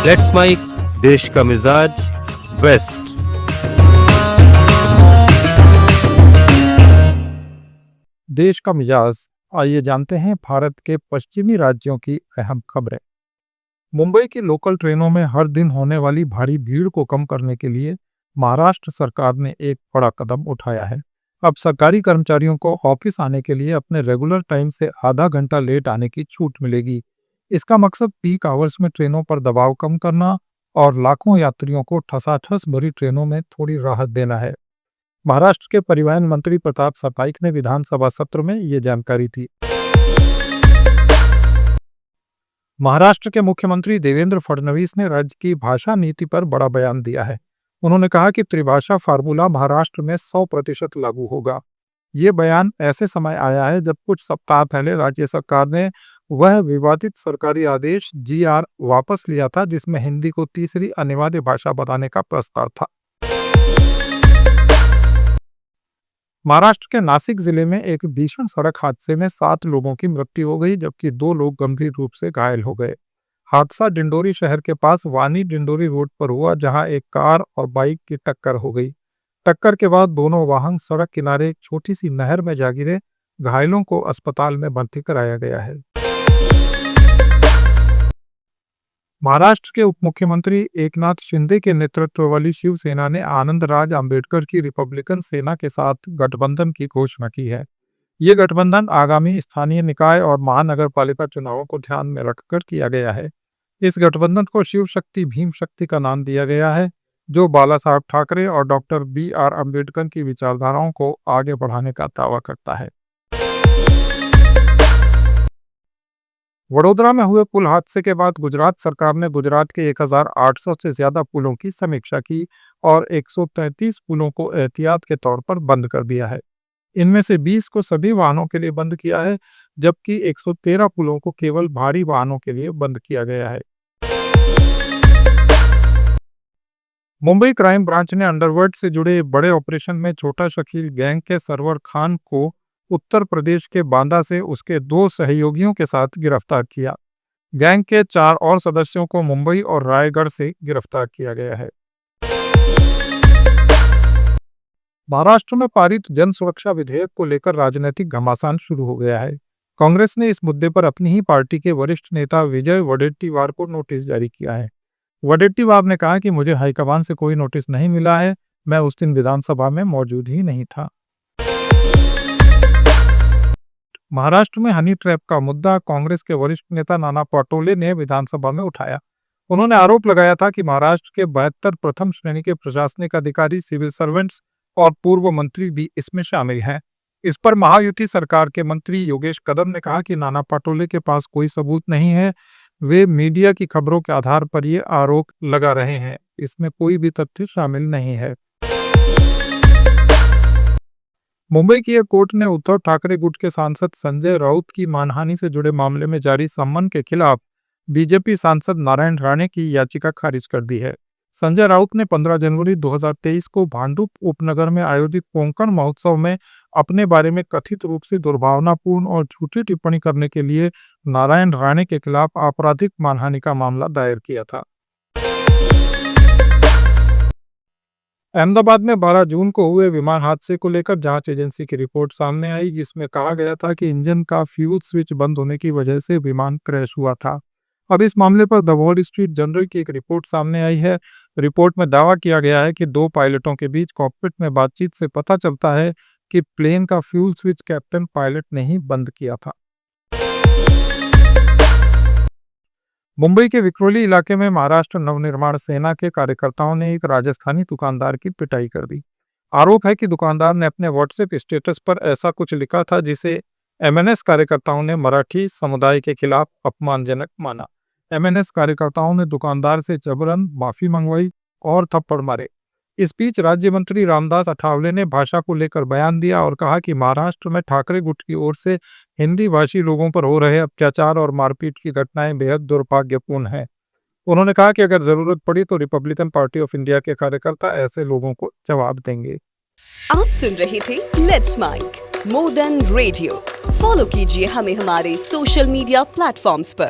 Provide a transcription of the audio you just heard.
Let's mic, देश का मिजाज, बेस्ट। देश का मिजाज। आइए जानते हैं भारत के पश्चिमी राज्यों की अहम खबरें। मुंबई की लोकल ट्रेनों में हर दिन होने वाली भारी भीड़ को कम करने के लिए महाराष्ट्र सरकार ने एक बड़ा कदम उठाया है। अब सरकारी कर्मचारियों को ऑफिस आने के लिए अपने रेगुलर टाइम से आधा घंटा लेट आने की छूट मिलेगी। इसका मकसद पीक आवर्स में ट्रेनों पर दबाव कम करना और लाखों यात्रियों को ठसाठस भरी ट्रेनों में थोड़ी राहत देना है। महाराष्ट्र के परिवहन मंत्री प्रताप सरनाईक ने विधानसभा सत्र में ये जानकारी दी। महाराष्ट्र के मुख्यमंत्री देवेंद्र फडणवीस ने राज्य की भाषा नीति पर बड़ा बयान दिया है। उन्होंने कहा कि त्रिभाषा फार्मूला महाराष्ट्र में 100% लागू होगा। ये बयान ऐसे समय आया है जब कुछ सप्ताह पहले राज्य सरकार ने वह विवादित सरकारी आदेश GR वापस लिया था जिसमें हिंदी को तीसरी अनिवार्य भाषा बनाने का प्रस्ताव था। महाराष्ट्र के नासिक जिले में एक भीषण सड़क हादसे में 7 लोगों की मृत्यु हो गई जबकि 2 लोग गंभीर रूप से घायल हो गए। हादसा डिंडोरी शहर के पास वानी डिंडोरी रोड पर हुआ जहां एक कार और बाइक की टक्कर हो गई। टक्कर के बाद दोनों वाहन सड़क किनारे एक छोटी सी नहर में जा गिरे। घायलों को अस्पताल में भर्ती कराया गया है। महाराष्ट्र के उप मुख्यमंत्री एकनाथ शिंदे के नेतृत्व वाली शिवसेना ने आनंदराज अंबेडकर की रिपब्लिकन सेना के साथ गठबंधन की घोषणा की है। ये गठबंधन आगामी स्थानीय निकाय और महानगर पालिका चुनावों को ध्यान में रखकर किया गया है। इस गठबंधन को शिव शक्ति भीम शक्ति का नाम दिया गया है, जो बाला साहब ठाकरे और डॉक्टर BR अम्बेडकर की विचारधाराओं को आगे बढ़ाने का दावा करता है। वडोदरा में हुए पुल हादसे के बाद गुजरात सरकार ने गुजरात के 1800 से ज्यादा पुलों की समीक्षा की और 133 पुलों को एहतियात के तौर पर बंद कर दिया है। इनमें से 20 को सभी वाहनों के लिए बंद किया है जबकि 113 पुलों को केवल भारी वाहनों के लिए बंद किया गया है। मुंबई क्राइम ब्रांच ने अंडरवर्ल्ड से जुड़े बड़े ऑपरेशन में छोटा शकील गैंग के सरवर खान को उत्तर प्रदेश के बांदा से उसके 2 सहयोगियों के साथ गिरफ्तार किया। गैंग के 4 और सदस्यों को मुंबई और रायगढ़ से गिरफ्तार किया गया है। महाराष्ट्र में पारित जन सुरक्षा विधेयक को लेकर राजनीतिक घमासान शुरू हो गया है। कांग्रेस ने इस मुद्दे पर अपनी ही पार्टी के वरिष्ठ नेता विजय वडेट्टीवार को नोटिस जारी किया है। वडेट्टीवार ने कहा कि मुझे हाईकमान से कोई नोटिस नहीं मिला है, मैं उस दिन विधानसभा में मौजूद ही नहीं था। महाराष्ट्र में हनी ट्रैप का मुद्दा कांग्रेस के वरिष्ठ नेता नाना पटोले ने विधानसभा में उठाया। उन्होंने आरोप लगाया था कि महाराष्ट्र के 72 प्रथम श्रेणी के प्रशासनिक अधिकारी, सिविल सर्वेंट्स और पूर्व मंत्री भी इसमें शामिल हैं। इस पर महायुति सरकार के मंत्री योगेश कदम ने कहा कि नाना पटोले के पास कोई सबूत नहीं है, वे मीडिया की खबरों के आधार पर ये आरोप लगा रहे हैं, इसमें कोई भी तथ्य शामिल नहीं है। मुंबई की एक कोर्ट ने उद्धव ठाकरे गुट के सांसद संजय राउत की मानहानि से जुड़े मामले में जारी सम्मन के खिलाफ बीजेपी सांसद नारायण राणे की याचिका खारिज कर दी है। संजय राउत ने 15 जनवरी 2023 को भांडुप उपनगर में आयोजित कोंकण महोत्सव में अपने बारे में कथित रूप से दुर्भावनापूर्ण और झूठी टिप्पणी करने के लिए नारायण राणे के खिलाफ आपराधिक मानहानि का मामला दायर किया था। अहमदाबाद में 12 जून को हुए विमान हादसे को लेकर जांच एजेंसी की रिपोर्ट सामने आई जिसमें कहा गया था कि इंजन का फ्यूल स्विच बंद होने की वजह से विमान क्रैश हुआ था। अब इस मामले पर द वॉल स्ट्रीट जर्नल की एक रिपोर्ट सामने आई है। रिपोर्ट में दावा किया गया है कि 2 पायलटों के बीच कॉकपिट में बातचीत से पता चलता है कि प्लेन का फ्यूल स्विच कैप्टन पायलट ने ही बंद किया था। मुंबई के विक्रोली इलाके में महाराष्ट्र नवनिर्माण सेना के कार्यकर्ताओं ने एक राजस्थानी दुकानदार की पिटाई कर दी। आरोप है कि दुकानदार ने अपने व्हाट्सएप स्टेटस पर ऐसा कुछ लिखा था जिसे MNS कार्यकर्ताओं ने मराठी समुदाय के खिलाफ अपमानजनक माना। MNS कार्यकर्ताओं ने दुकानदार से जबरन माफी मंगवाई और थप्पड़ मारे। इस बीच राज्य मंत्री रामदास अठावले ने भाषा को लेकर बयान दिया और कहा कि महाराष्ट्र में ठाकरे गुट की ओर से हिंदी भाषी लोगों पर हो रहे अत्याचार और मारपीट की घटनाएं बेहद दुर्भाग्यपूर्ण हैं। उन्होंने कहा कि अगर जरूरत पड़ी तो रिपब्लिकन पार्टी ऑफ इंडिया के कार्यकर्ता ऐसे लोगों को जवाब देंगे। आप सुन रहे थे let's make more than radio. Follow कीजिए हमें हमारे सोशल मीडिया प्लेटफॉर्म्स पर।